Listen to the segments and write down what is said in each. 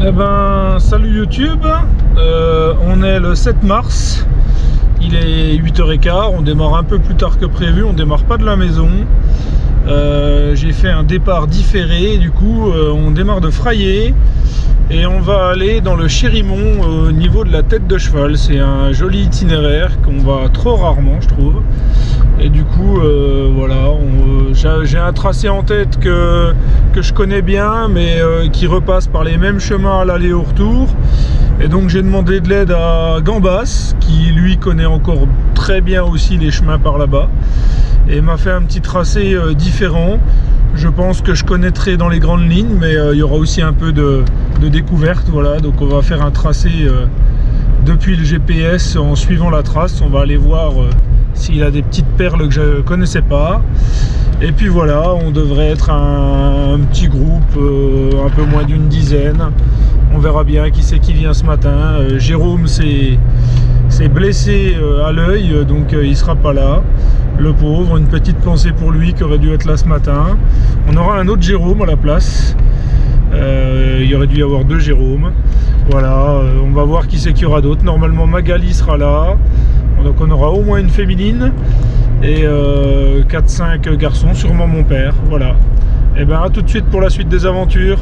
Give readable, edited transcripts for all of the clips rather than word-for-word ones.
Eh ben, salut YouTube, on est le 7 mars, il est 8h15, on démarre un peu plus tard que prévu, on démarre pas de la maison. J'ai fait un départ différé, du coup on démarre de Frayé et on va aller dans le Chérimont au niveau de la tête de cheval. C'est un joli itinéraire qu'on va trop rarement, je trouve. Et du coup voilà, j'ai un tracé en tête que je connais bien, mais qui repasse par les mêmes chemins à l'aller au retour. Et donc j'ai demandé de l'aide à Gambas, qui lui connaît encore très bien aussi les chemins par là-bas, et m'a fait un petit tracé différent. Je pense que je connaîtrai dans les grandes lignes, mais il y aura aussi un peu de découverte. Voilà, donc on va faire un tracé depuis le GPS en suivant la trace. On va aller voir s'il a des petites perles que je ne connaissais pas. Et puis voilà, on devrait être un petit groupe, un peu moins d'une dizaine. On verra bien qui c'est qui vient ce matin. Jérôme s'est blessé à l'œil, donc il sera pas là. Le pauvre, une petite pensée pour lui qui aurait dû être là ce matin. On aura un autre Jérôme à la place. Il y aurait dû y avoir deux Jérômes. Voilà, on va voir qui c'est qu'il y aura d'autres. Normalement Magali sera là. Donc on aura au moins une féminine et 4-5 garçons, sûrement mon père. Voilà. Et ben à tout de suite pour la suite des aventures.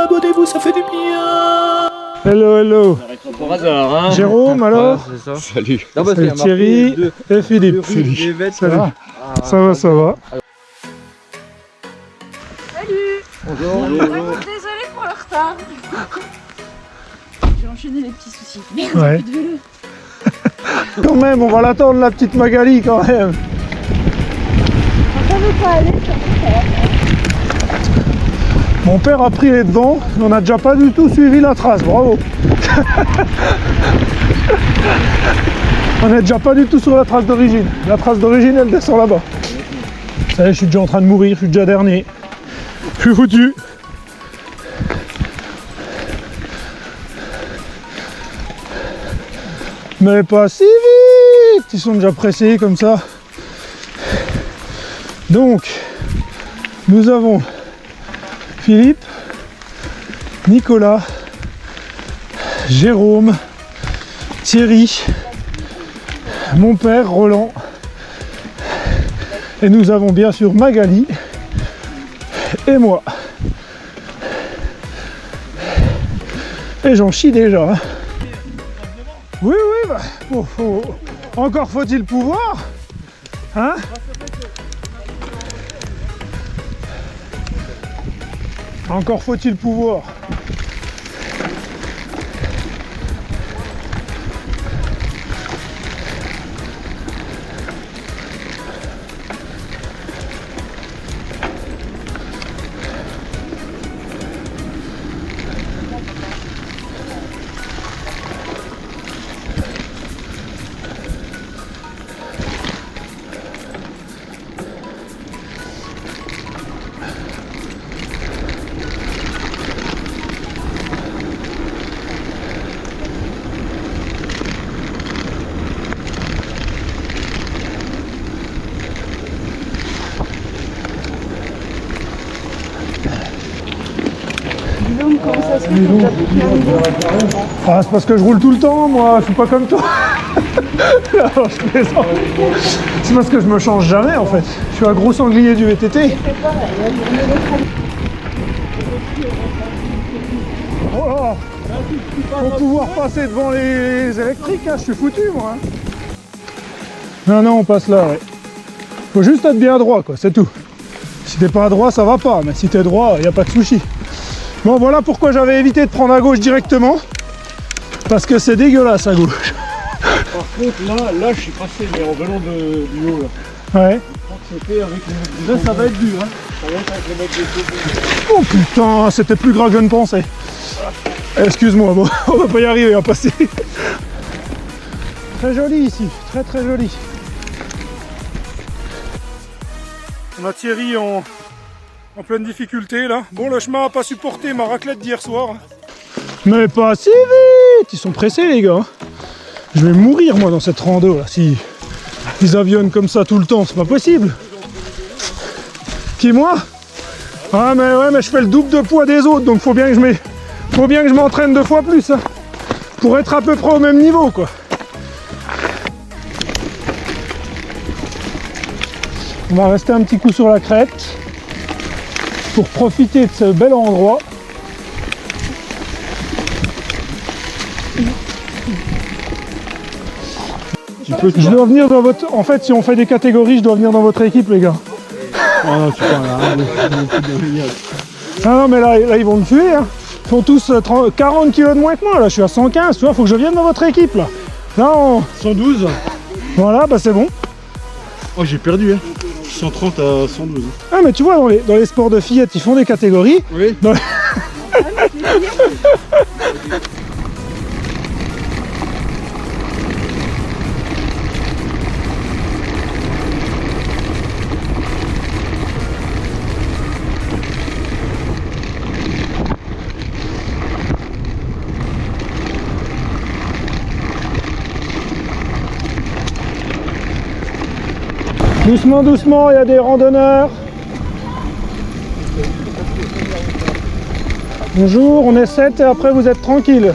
Abonnez-vous, ça fait du bien. Hello, hello. Par hasard, hein. Jérôme, alors? Ouais, c'est ça. Salut. Non, parce qu'il y a Thierry et Philippe. ça va. Ça va, ça va. Salut. Bonjour. Désolée pour le retard. J'ai enchaîné les petits soucis. Merde, Ouais. plus de vélo. Quand même, on va l'attendre la petite Magali quand même. Ça veut pas aller, ça veut pas. Mon père a pris les devants, on n'a déjà pas du tout suivi la trace, bravo. On n'est déjà pas du tout sur la trace d'origine. La trace d'origine, elle descend là-bas. Ça y est, je suis déjà en train de mourir, je suis déjà dernier. Je suis foutu. Mais pas si vite. Ils sont déjà pressés comme ça. Donc, nous avons Philippe, Nicolas, Jérôme, Thierry, mon père Roland, et nous avons bien sûr Magali et moi. Et j'en chie déjà. Hein. Oui, oui, bah, encore faut-il pouvoir, hein? Encore faut-il pouvoir. Comment ça se fait que t'as plus qu'un. Ah, c'est parce que je roule tout le temps, moi, je suis pas comme toi. Alors, je plaisante. C'est parce que je me change jamais en fait. Je suis un gros sanglier du VTT. Oh là, pour pouvoir passer devant les électriques, hein, je suis foutu moi. Hein. Non, non, on passe là, ouais. Faut juste être bien droit, quoi, c'est tout. Si t'es pas droit, ça va pas, mais si t'es droit, y a pas de souci. Bon, voilà pourquoi j'avais évité de prendre à gauche directement. Parce que c'est dégueulasse à gauche. Par contre, là, je suis passé mais en venant du haut. Là. Ouais. Je crois que c'était avec les... Là, ça va être dur, hein. Ça va être avec les mecs des sauts. Oh putain, c'était plus grave que je ne pensais. Excuse-moi, bon, on va pas y arriver à passer. Très joli ici, très très joli. On a Thierry En pleine difficulté là. Bon, le chemin n'a pas supporté ma raclette d'hier soir. Mais pas si vite. Ils sont pressés les gars. Je vais mourir moi dans cette rando là. Si ils avionnent comme ça tout le temps, c'est pas possible. Qui, moi? Ah mais ouais, mais je fais le double de poids des autres, donc faut bien que je m'entraîne 2 fois plus hein, pour être à peu près au même niveau quoi. On va rester un petit coup sur la crête pour profiter de ce bel endroit. Je dois venir dans votre... En fait, si on fait des catégories, je dois venir dans votre équipe les gars. Oh non, tu parles là. Ah non mais là ils vont me tuer hein. Ils font tous 40 kg de moins que moi, là je suis à 115, tu vois, faut que je vienne dans votre équipe là. Là on... 112. Voilà, bah c'est bon. Oh, j'ai perdu, hein. 130 à 112. Ah mais tu vois, dans les sports de fillettes, ils font des catégories. Oui. Dans... Doucement, doucement, il y a des randonneurs. Bonjour, on est 7 et après vous êtes tranquille.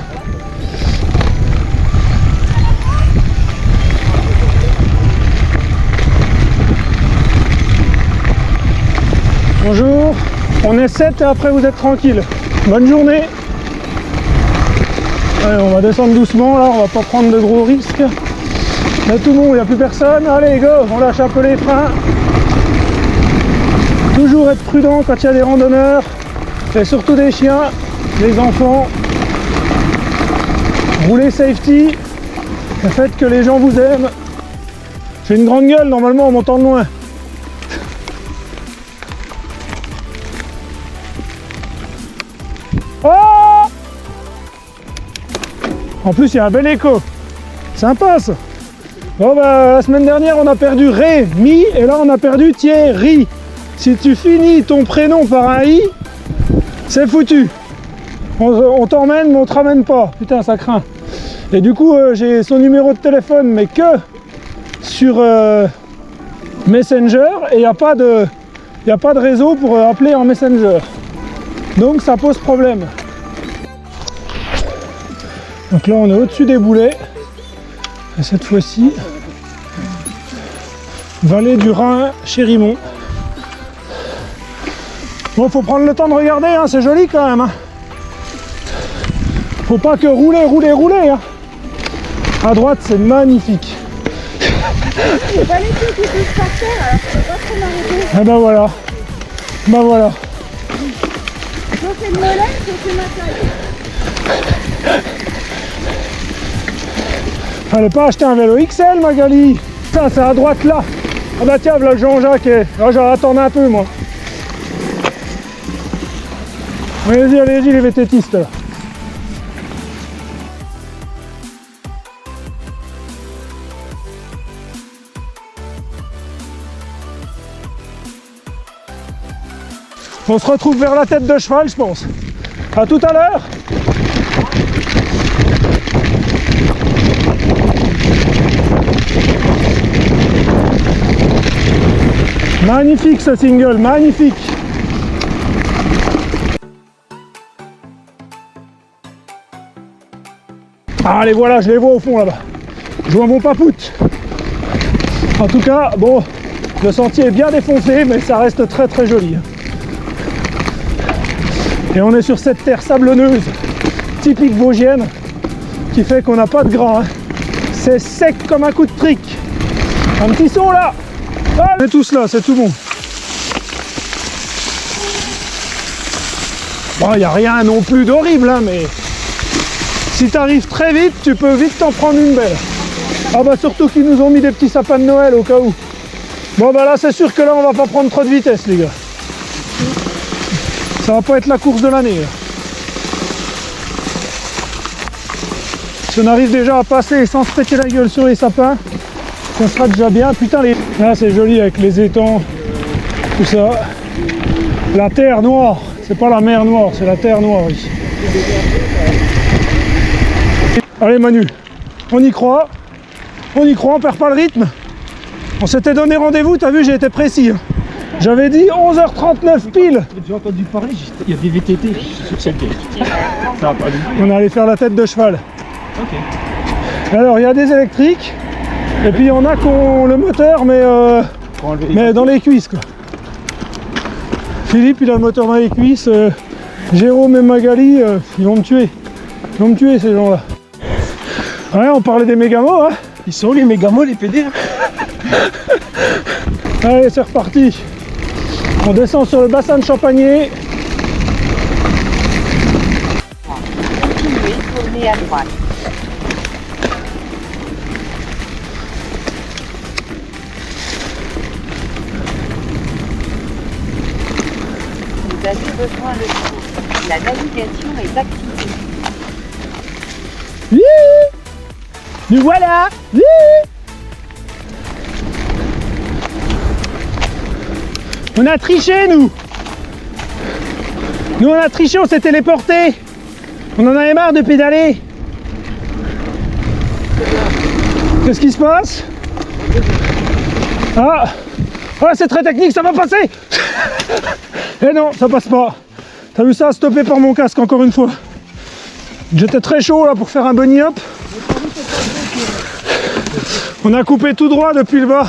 Bonjour, on est 7 et après vous êtes tranquille. Bonne journée. Allez, on va descendre doucement là, on va pas prendre de gros risques. Là tout le monde, il n'y a plus personne, allez go, on lâche un peu les freins. Toujours être prudent quand il y a des randonneurs, et surtout des chiens, des enfants. Roulez safety, le fait que les gens vous aiment. J'ai une grande gueule normalement en montant de loin. Oh! En plus il y a un bel écho, sympa ça. Bon bah la semaine dernière on a perdu Rémi et là on a perdu Thierry. Si tu finis ton prénom par un I, c'est foutu. On t'emmène mais on te ramène pas. Putain ça craint. Et du coup j'ai son numéro de téléphone mais que sur Messenger et il n'y a pas de réseau pour appeler en Messenger. Donc ça pose problème. Donc là on est au-dessus des boulets. Et cette fois-ci, vallée du Rhin, Chérimont. Bon, faut prendre le temps de regarder, hein, c'est joli quand même. Hein. Faut pas que rouler. Hein. À droite, c'est magnifique. J'ai pas laissé qu'ils puissent partir, alors je peux pas trop m'arrêter. Et ben voilà. Ben voilà. Soit c'est le mollet, soit c'est ma taille. Fallait pas acheter un vélo XL, Magali. Putain, c'est à droite là. Ah bah tiens, là Jean-Jacques est... Là, j'en attendais un peu, moi. Allez-y, les vététistes, là. On se retrouve vers la tête de cheval, je pense. À tout à l'heure. Magnifique ce single, magnifique. Ah les voilà, je les vois au fond là-bas. Je vois mon papoute. En tout cas, bon, le sentier est bien défoncé, mais ça reste très très joli. Et on est sur cette terre sablonneuse, typique vosgienne, qui fait qu'on n'a pas de gras. Hein. C'est sec comme un coup de trick. Un petit saut là. Ah, on est tous là, c'est tout bon. Bon, il n'y a rien non plus d'horrible, hein, mais si tu arrives très vite, tu peux vite t'en prendre une belle. Ah bah surtout qu'ils nous ont mis des petits sapins de Noël au cas où. Bon bah là c'est sûr que là on va pas prendre trop de vitesse les gars. Ça va pas être la course de l'année. Si on arrive déjà à passer sans se péter la gueule sur les sapins, ça sera déjà bien. Putain, là c'est joli avec les étangs, tout ça. La terre noire, c'est pas la mer Noire, c'est la terre noire ici. Allez Manu, on y croit, on perd pas le rythme. On s'était donné rendez-vous, t'as vu, j'ai été précis. J'avais dit 11h39 pile. J'ai entendu parler, il y a des VTT sur cette gate. Ça va pas du tout. On allait faire la tête de cheval. Ok. Alors il y a des électriques, et puis il y en a qui ont le moteur, mais dans les cuisses quoi. Philippe il a le moteur dans les cuisses, Jérôme et Magali ils vont me tuer. Ils vont me tuer ces gens là. Ouais, on parlait des mégamos hein. Ils sont où les mégamos, les PD? Allez c'est reparti. On descend sur le bassin de Champagné. Continuez, tournez à droite. Vous avez besoin de secours. La navigation est activée. Oui, nous voilà. Oui. On a triché nous. Nous on a triché, on s'est téléporté. On en avait marre de pédaler. Qu'est-ce qui se passe? Ah, c'est très technique, ça va passer. Eh non, ça passe pas. T'as vu ça, stoppé par mon casque encore une fois. J'étais très chaud là pour faire un bunny hop. On a coupé tout droit depuis le bas.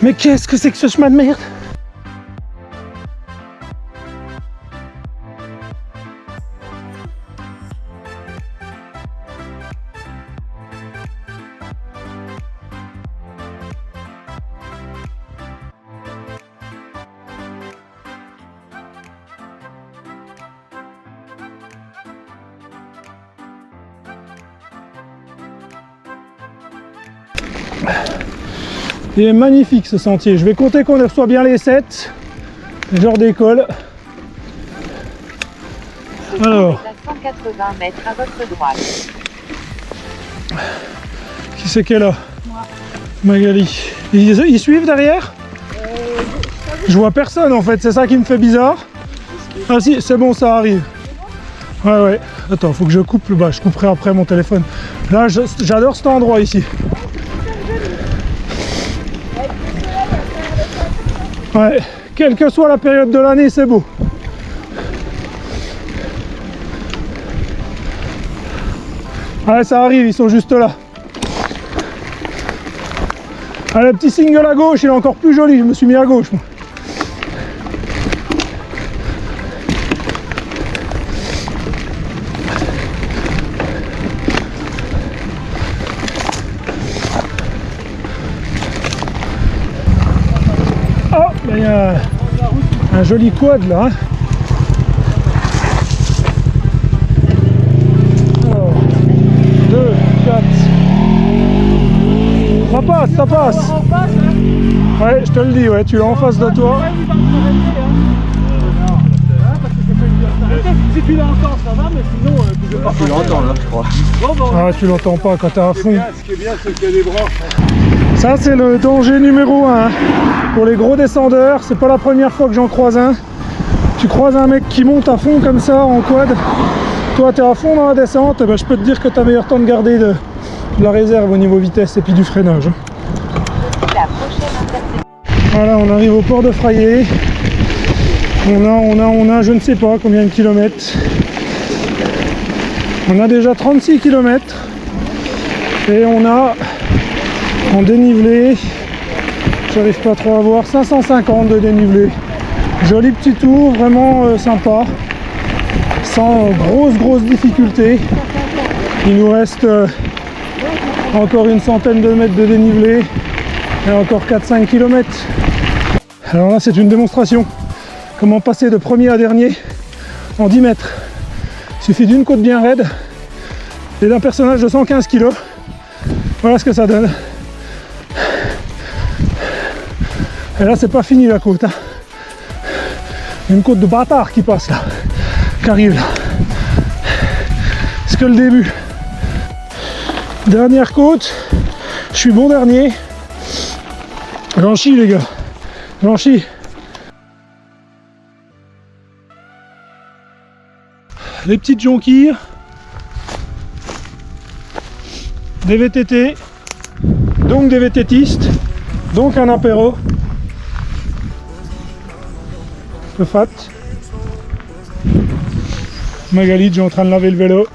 Mais qu'est-ce que c'est que ce chemin de merde? Il est magnifique ce sentier. Je vais compter qu'on reçoit bien les 7. Je redécolle. Alors. À 180 mètres à votre droite. Qui c'est qui est là? Moi. Magali. Ils suivent derrière? Je vois personne en fait, c'est ça qui me fait bizarre. Ah si, c'est bon, ça arrive. Ouais. Attends, faut que je coupe. Bah, je couperai après mon téléphone. Là, j'adore cet endroit ici. Ouais, quelle que soit la période de l'année, c'est beau. Ouais, ça arrive, ils sont juste là. Ah, le petit single à gauche, il est encore plus joli, je me suis mis à gauche moi. Il y a un joli quad là. Alors, 2, 4. Ça passe. Ouais, je te le dis, ouais, tu l'as en face de toi. Si tu l'as encore, ça va, mais sinon, tu veux pas. Tu l'entends là, je crois. Ah, tu l'entends pas quand t'es à fond. Ce qui est bien, c'est qu'il y a des branches. Ça, c'est le danger numéro 1. Pour les gros descendeurs, c'est pas la première fois que j'en croise un. Tu croises un mec qui monte à fond comme ça en quad. Toi, t'es à fond dans la descente, et ben, je peux te dire que t'as meilleur temps de garder de la réserve au niveau vitesse et puis du freinage. La prochaine intersection. Voilà, on arrive au port de Frayé. On a je ne sais pas combien de kilomètres. On a déjà 36 kilomètres. Et on a en dénivelé, j'arrive pas trop à voir, 550 de dénivelé. Joli petit tour, vraiment sympa. Sans grosses difficultés. Il nous reste encore une centaine de mètres de dénivelé. Et encore 4-5 km. Alors là, c'est une démonstration. Comment passer de premier à dernier en 10 mètres. Il suffit d'une côte bien raide et d'un personnage de 115 kg. Voilà ce que ça donne. Et là, c'est pas fini la côte. Hein. Une côte de bâtard qui passe là, qui arrive là. C'est que le début. Dernière côte, je suis bon dernier. J'en chie les gars, j'en chie. Des petites jonquilles, des VTT, donc des VTTistes, donc un apéro. Le fat. Magali est en train de laver le vélo,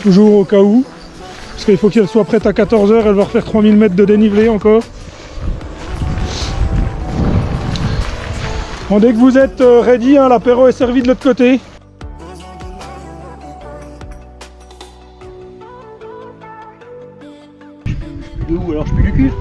toujours au cas où, parce qu'il faut qu'elle soit prête à 14 h, elle va refaire 3000 mètres de dénivelé encore. Bon, dès que vous êtes ready, hein, l'apéro est servi de l'autre côté. De où alors? Je pue du cul.